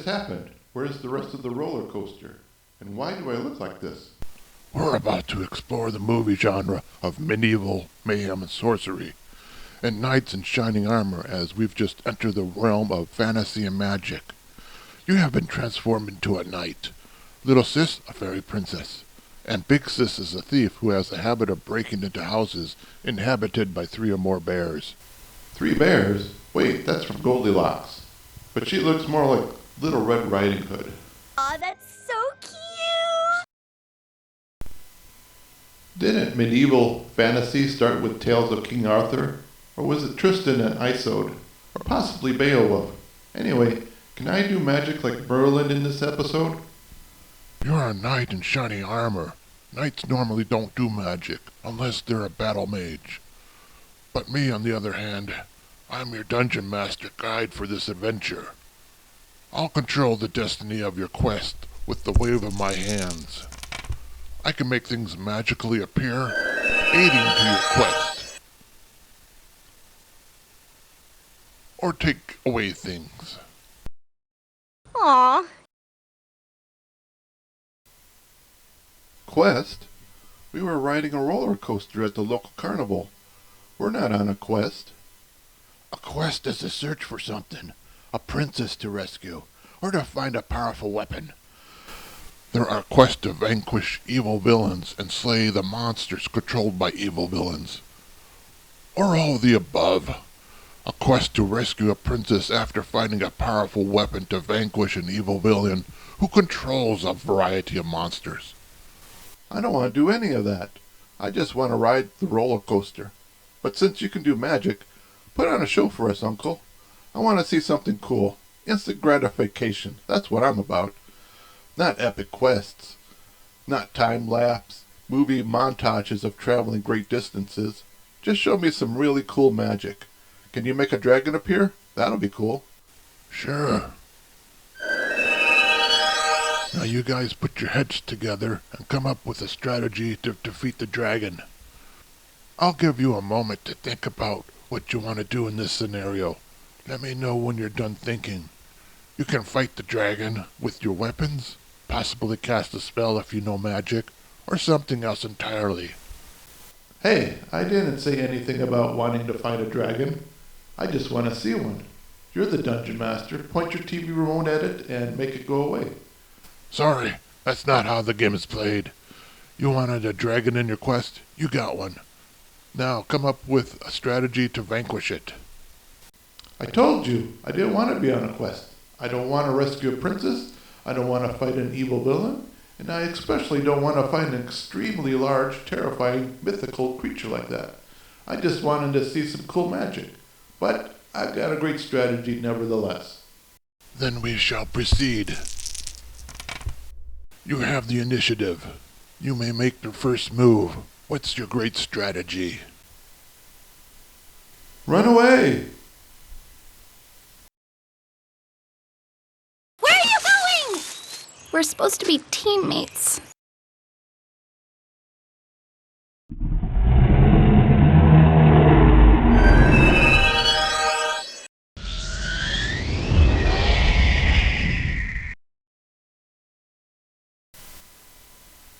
happened? Where's the rest of the roller coaster? And why do I look like this? We're about to explore the movie genre of medieval mayhem and sorcery, and knights in shining armor as we've just entered the realm of fantasy and magic. You have been transformed into a knight. Little sis, a fairy princess, and big sis is a thief who has a habit of breaking into houses inhabited by 3 or more bears. 3 bears? Wait, that's from Goldilocks. But she looks more like Little Red Riding Hood. Aw, that's so cute! Didn't medieval fantasy start with tales of King Arthur? Or was it Tristan and Isolde? Or possibly Beowulf? Anyway, can I do magic like Merlin in this episode? You're a knight in shining armor. Knights normally don't do magic, unless they're a battle mage. But me, on the other hand, I'm your dungeon master guide for this adventure. I'll control the destiny of your quest with the wave of my hands. I can make things magically appear, aiding to your quest. Or take away things. Aw. Quest? We were riding a roller coaster at the local carnival. We're not on a quest. A quest is to search for something, a princess to rescue, or to find a powerful weapon. There are quests to vanquish evil villains and slay the monsters controlled by evil villains. Or all of the above. A quest to rescue a princess after finding a powerful weapon to vanquish an evil villain who controls a variety of monsters. I don't want to do any of that. I just want to ride the roller coaster. But since you can do magic, put on a show for us, Uncle. I want to see something cool. Instant gratification. That's what I'm about. Not epic quests. Not time-lapse, movie montages of traveling great distances. Just show me some really cool magic. Can you make a dragon appear? That'll be cool. Sure. Now you guys put your heads together and come up with a strategy to defeat the dragon. I'll give you a moment to think about what you want to do in this scenario. Let me know when you're done thinking. You can fight the dragon with your weapons, possibly cast a spell if you know magic, or something else entirely. Hey, I didn't say anything about wanting to fight a dragon. I just want to see one. You're the dungeon master. Point your TV remote at it and make it go away. Sorry, that's not how the game is played. You wanted a dragon in your quest? You got one. Now come up with a strategy to vanquish it. I told you, I didn't want to be on a quest. I don't want to rescue a princess. I don't want to fight an evil villain. And I especially don't want to fight an extremely large, terrifying, mythical creature like that. I just wanted to see some cool magic. But I've got a great strategy nevertheless. Then we shall proceed. You have the initiative. You may make the first move. What's your great strategy? Run away! Where are you going? We're supposed to be teammates.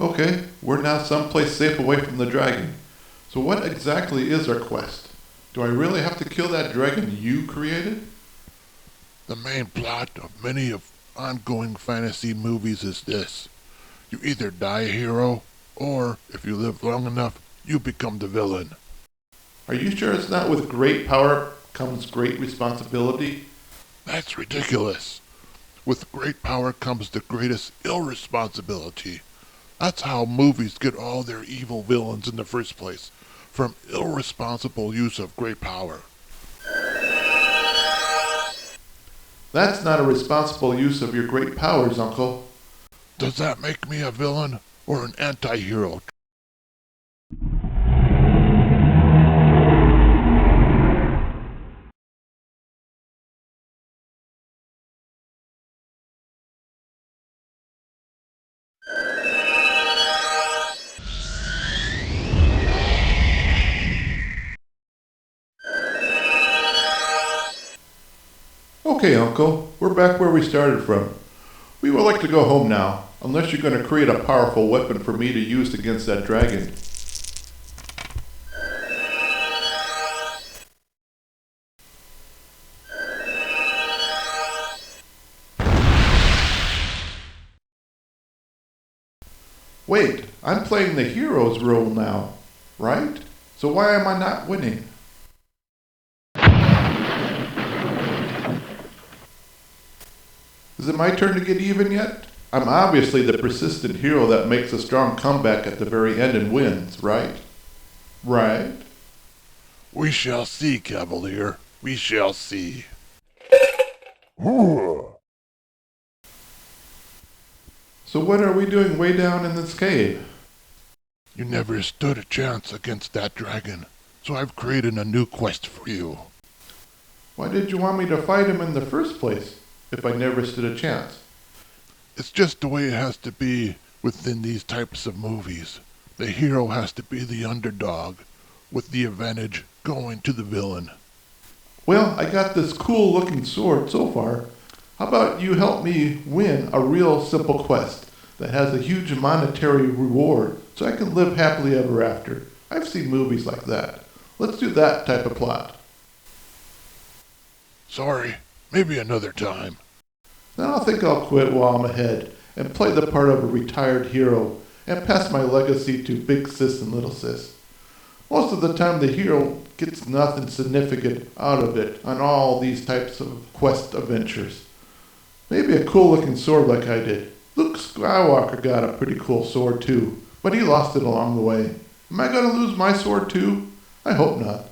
Okay, we're now someplace safe away from the dragon. So what exactly is our quest? Do I really have to kill that dragon you created? The main plot of many of ongoing fantasy movies is this. You either die a hero, or, if you live long enough, you become the villain. Are you sure it's not with great power comes great responsibility? That's ridiculous. With great power comes the greatest irresponsibility. That's how movies get all their evil villains in the first place, from irresponsible use of great power. That's not a responsible use of your great powers, Uncle. Does that make me a villain or an anti-hero? Okay, Uncle, we're back where we started from. We would like to go home now, unless you're going to create a powerful weapon for me to use against that dragon. Wait, I'm playing the hero's role now, right? So why am I not winning? Is it my turn to get even yet? I'm obviously the persistent hero that makes a strong comeback at the very end and wins, right? Right? We shall see, Cavalier. We shall see. So what are we doing way down in this cave? You never stood a chance against that dragon, so I've created a new quest for you. Why did you want me to fight him in the first place, if I never stood a chance? It's just the way it has to be within these types of movies. The hero has to be the underdog, with the advantage going to the villain. Well, I got this cool looking sword so far. How about you help me win a real simple quest that has a huge monetary reward so I can live happily ever after? I've seen movies like that. Let's do that type of plot. Sorry, maybe another time. Then I'll think I'll quit while I'm ahead and play the part of a retired hero and pass my legacy to Big Sis and Little Sis. Most of the time the hero gets nothing significant out of it on all these types of quest adventures. Maybe a cool looking sword like I did. Luke Skywalker got a pretty cool sword too, but he lost it along the way. Am I going to lose my sword too? I hope not.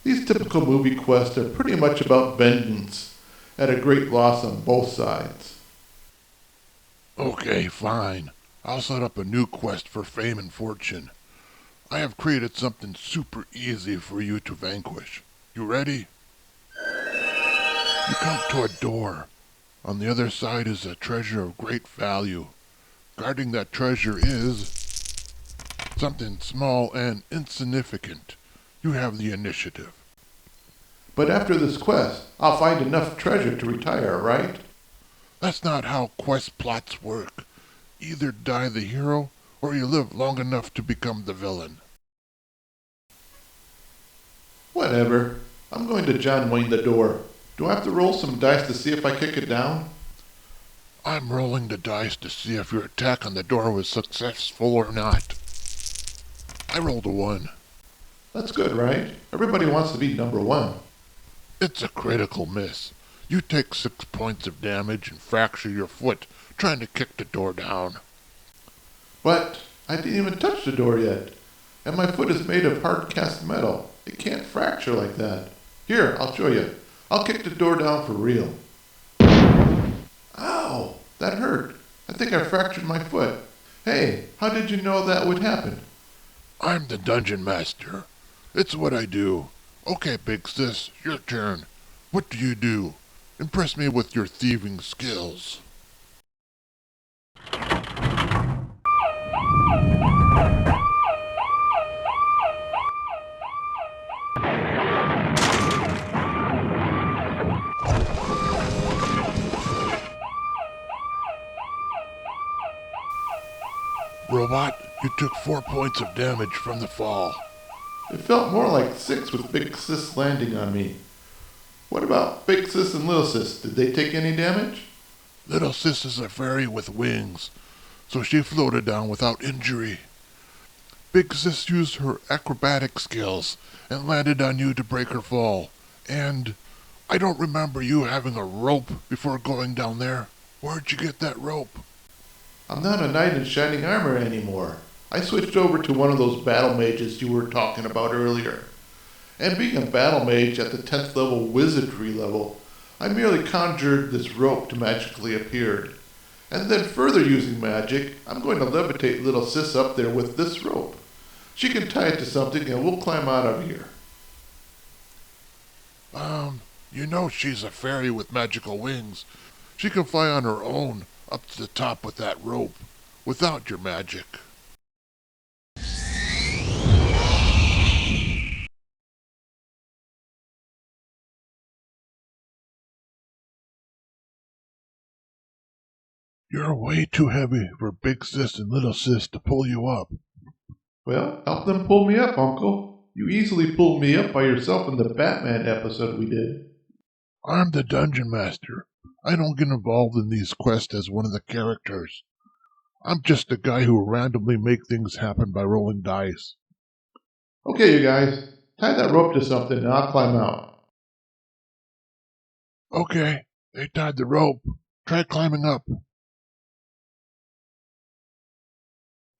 These typical movie quests are pretty much about vengeance, at a great loss on both sides. Okay, fine. I'll set up a new quest for fame and fortune. I have created something super easy for you to vanquish. You ready? You come to a door. On the other side is a treasure of great value. Guarding that treasure is something small and insignificant. You have the initiative. But after this quest, I'll find enough treasure to retire, right? That's not how quest plots work. Either die the hero, or you live long enough to become the villain. Whatever. I'm going to John Wayne the door. Do I have to roll some dice to see if I kick it down? I'm rolling the dice to see if your attack on the door was successful or not. I rolled a 1. That's good, right? Everybody wants to be number one. It's a critical miss. You take 6 points of damage and fracture your foot trying to kick the door down. But I didn't even touch the door yet. And my foot is made of hard cast metal. It can't fracture like that. Here, I'll show you. I'll kick the door down for real. Ow! That hurt. I think I fractured my foot. Hey, how did you know that would happen? I'm the dungeon master. It's what I do. Okay, Big Sis, your turn. What do you do? Impress me with your thieving skills. Robot, you took 4 points of damage from the fall. It felt more like 6 with Big Sis landing on me. What about Big Sis and Little Sis? Did they take any damage? Little Sis is a fairy with wings, so she floated down without injury. Big Sis used her acrobatic skills and landed on you to break her fall. And I don't remember you having a rope before going down there. Where'd you get that rope? I'm not a knight in shining armor anymore. I switched over to one of those battle mages you were talking about earlier. And being a battle mage at the 10th level wizardry level, I merely conjured this rope to magically appear. And then further using magic, I'm going to levitate little Sis up there with this rope. She can tie it to something and we'll climb out of here. You know she's a fairy with magical wings. She can fly on her own up to the top with that rope, without your magic. You're way too heavy for Big Sis and Little Sis to pull you up. Well, help them pull me up, Uncle. You easily pulled me up by yourself in the Batman episode we did. I'm the Dungeon Master. I don't get involved in these quests as one of the characters. I'm just a guy who randomly make things happen by rolling dice. Okay, you guys, tie that rope to something and I'll climb out. Okay, they tied the rope. Try climbing up.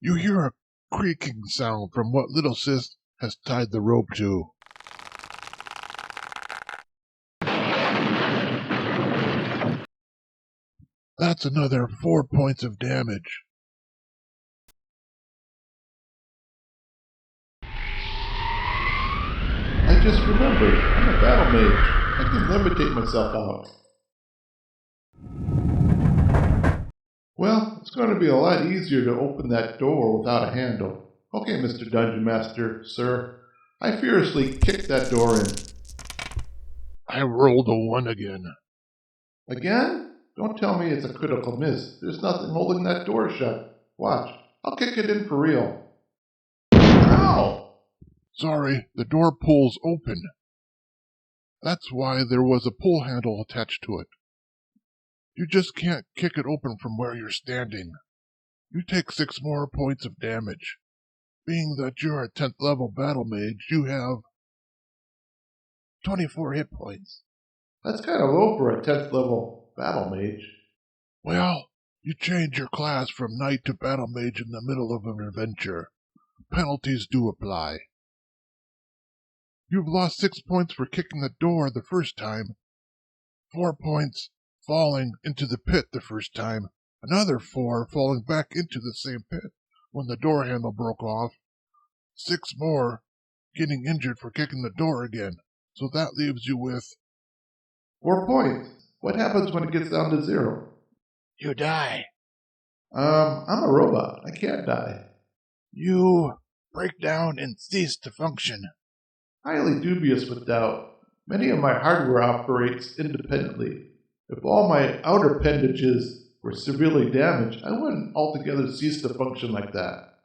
You hear a creaking sound from what Little Sis has tied the rope to. That's another 4 points of damage. I just remembered, I'm a battle mage. I can levitate myself out. Well, it's going to be a lot easier to open that door without a handle. Okay, Mr. Dungeon Master, sir. I furiously kicked that door in. I rolled a 1 again. Again? Don't tell me it's a critical miss. There's nothing holding that door shut. Watch. I'll kick it in for real. Ow! Sorry, the door pulls open. That's why there was a pull handle attached to it. You just can't kick it open from where you're standing. You take 6 more points of damage. Being that you're a 10th level battle mage, you have 24 hit points. That's kind of low for a 10th level battle mage. Well, you change your class from knight to battle mage in the middle of an adventure. Penalties do apply. You've lost 6 points for kicking the door the first time, 4 points falling into the pit the first time, another 4 falling back into the same pit when the door handle broke off, 6 more getting injured for kicking the door again. So that leaves you with 4 points. What happens when it gets down to 0? you die. I'm a robot. I can't die. You break down and cease to function. Highly dubious with doubt. Many of my hardware operates independently. If all my outer appendages were severely damaged, I wouldn't altogether cease to function like that.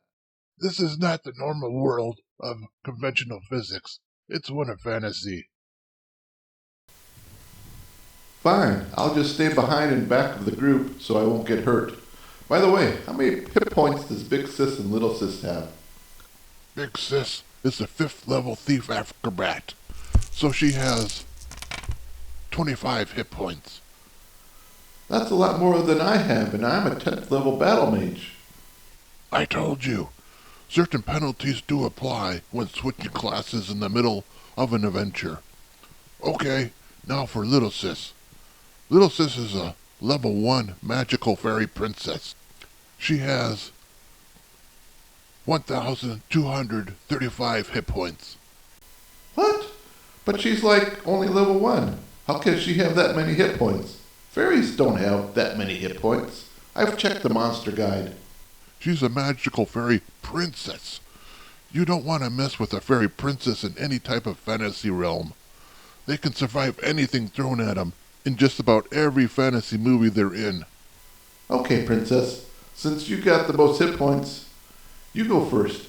This is not the normal world of conventional physics. It's one of fantasy. Fine, I'll just stay behind and back of the group so I won't get hurt. By the way, how many hit points does Big Sis and Little Sis have? Big Sis is a 5th level thief acrobat, so she has 25 hit points. That's a lot more than I have, and I'm a 10th level battle mage. I told you, certain penalties do apply when switching classes in the middle of an adventure. Okay, now for Little Sis. Little Sis is a level 1 magical fairy princess. She has 1,235 hit points. What? But she's like only level 1. How can she have that many hit points? Fairies don't have that many hit points. I've checked the monster guide. She's a magical fairy princess. You don't want to mess with a fairy princess in any type of fantasy realm. They can survive anything thrown at them in just about every fantasy movie they're in. Okay, princess. Since you got the most hit points, you go first.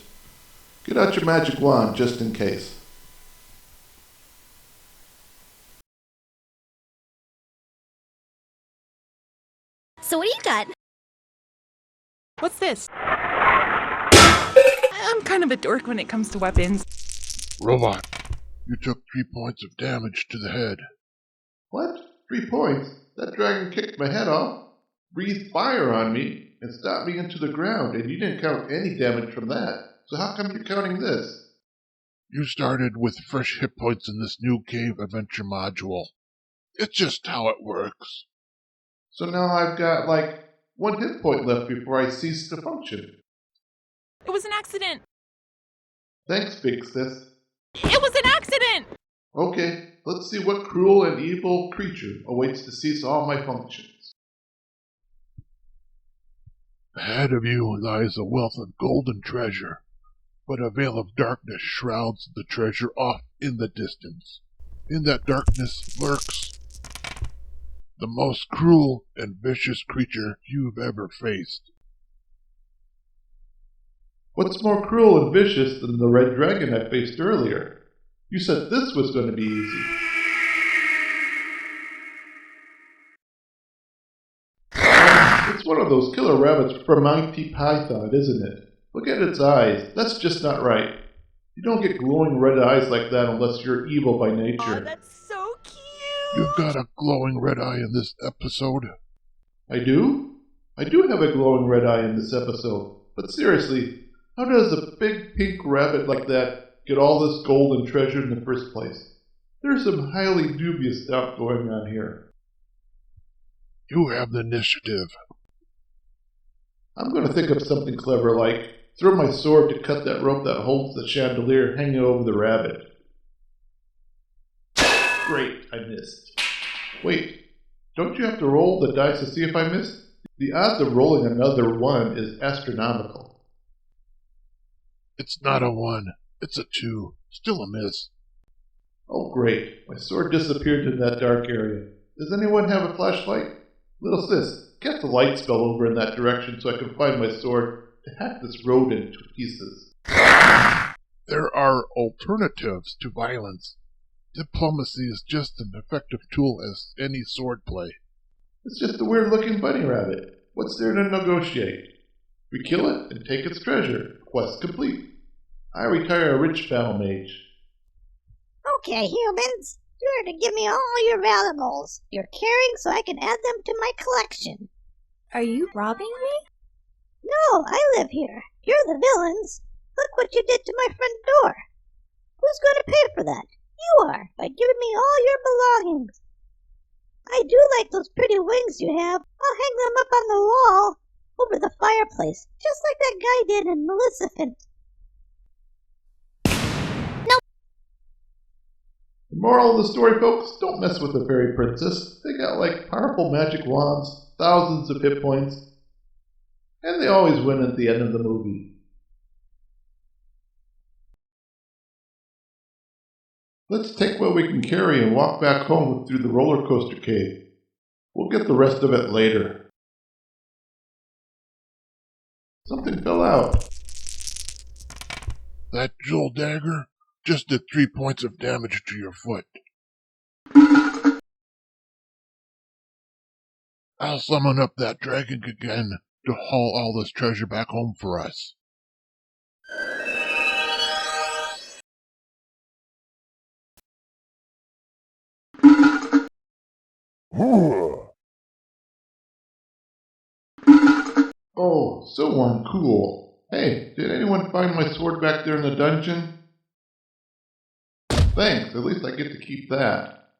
Get out your magic wand just in case. So what do you got? What's this? I'm kind of a dork when it comes to weapons. Robot, you took 3 points of damage to the head. What? 3 points? That dragon kicked my head off, breathed fire on me, and stomped me into the ground, and you didn't count any damage from that. So how come you're counting this? You started with fresh hit points in this new cave adventure module. It's just how it works. So now I've got like 1 hit point left before I cease to function. It was an accident. Thanks, Big Sis. It was an accident! Okay, let's see what cruel and evil creature awaits to cease all my functions. Ahead of you lies a wealth of golden treasure, but a veil of darkness shrouds the treasure off in the distance. In that darkness lurks The most cruel and vicious creature you've ever faced. What's more cruel and vicious than the red dragon I faced earlier? You said this was going to be easy. It's one of those killer rabbits from Monty Python, isn't it? Look at its eyes. That's just not right. You don't get glowing red eyes like that unless you're evil by nature. Oh, that's so cute. You've got a glowing red eye in this episode. I do? I do have a glowing red eye in this episode. But seriously, how does a big pink rabbit like that get all this gold and treasure in the first place? There's some highly dubious stuff going on here. You have the initiative. I'm going to think of something clever like throw my sword to cut that rope that holds the chandelier hanging over the rabbit. Great, I missed. Wait, don't you have to roll the dice to see if I missed? The odds of rolling another 1 is astronomical. It's not a 1. It's a 2. Still a miss. Oh great, my sword disappeared in that dark area. Does anyone have a flashlight? Little sis, cast a light spell over in that direction so I can find my sword to hack this road into pieces. There are alternatives to violence. Diplomacy is just an effective tool as any swordplay. It's just a weird-looking bunny rabbit. What's there to negotiate? We kill it and take its treasure. Quest complete. I retire a rich battle mage. Okay, humans, you're to give me all your valuables you're carrying so I can add them to my collection. Are you robbing me? No, I live here. You're the villains. Look what you did to my front door. Who's going to pay for that? You are, by giving me all your belongings. I do like those pretty wings you have. I'll hang them up on the wall over the fireplace, just like that guy did in Maleficent. The moral of the story, folks, don't mess with the fairy princess. They got like powerful magic wands, thousands of hit points, and they always win at the end of the movie. Let's take what we can carry and walk back home through the roller coaster cave. We'll get the rest of it later. Something fell out. That jewel dagger just did 3 points of damage to your foot. I'll summon up that dragon again to haul all this treasure back home for us. Oh, so uncool. Hey, did anyone find my sword back there in the dungeon? Thanks, at least I get to keep that.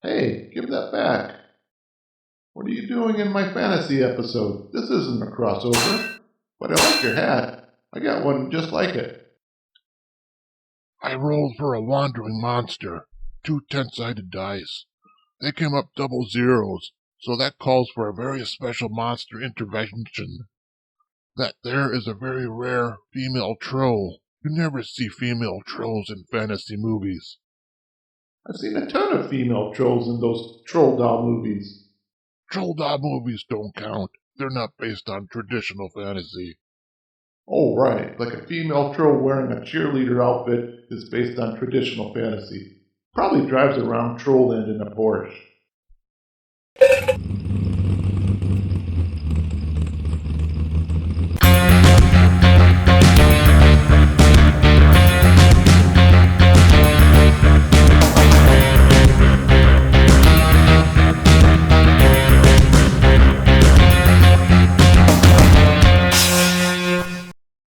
Hey, give that back. What are you doing in my fantasy episode? This isn't a crossover. But I like your hat. I got one just like it. I rolled for a wandering monster. 2 10-sided dice. They came up double zeros, so that calls for a very special monster intervention. That there is a very rare female troll. You never see female trolls in fantasy movies. I've seen a ton of female trolls in those troll doll movies. Troll doll movies don't count. They're not based on traditional fantasy. Oh, right, like a female troll wearing a cheerleader outfit is based on traditional fantasy. Probably drives around Trollland in a Porsche.